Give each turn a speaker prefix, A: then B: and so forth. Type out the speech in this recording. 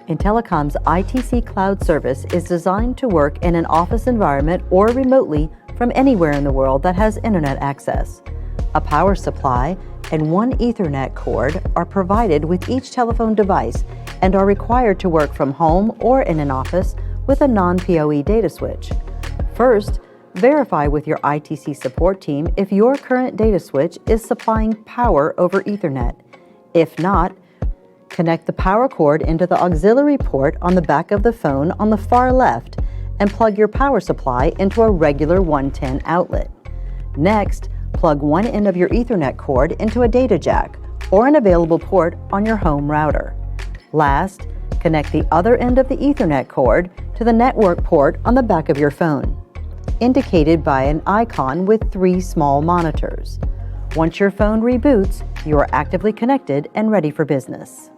A: In-Telecom's ITC cloud service is designed to work in an office environment or remotely from anywhere in the world that has internet access. A power supply and one Ethernet cord are provided with each telephone device and are required to work from home or in an office with a non-PoE data switch. First, verify with your ITC support team if your current data switch is supplying power over Ethernet. If not, connect the power cord into the auxiliary port on the back of the phone on the far left and plug your power supply into a regular 110 outlet. Next, plug one end of your Ethernet cord into a data jack or an available port on your home router. Last, connect the other end of the Ethernet cord to the network port on the back of your phone, indicated by an icon with 3 small monitors. Once your phone reboots, you are actively connected and ready for business.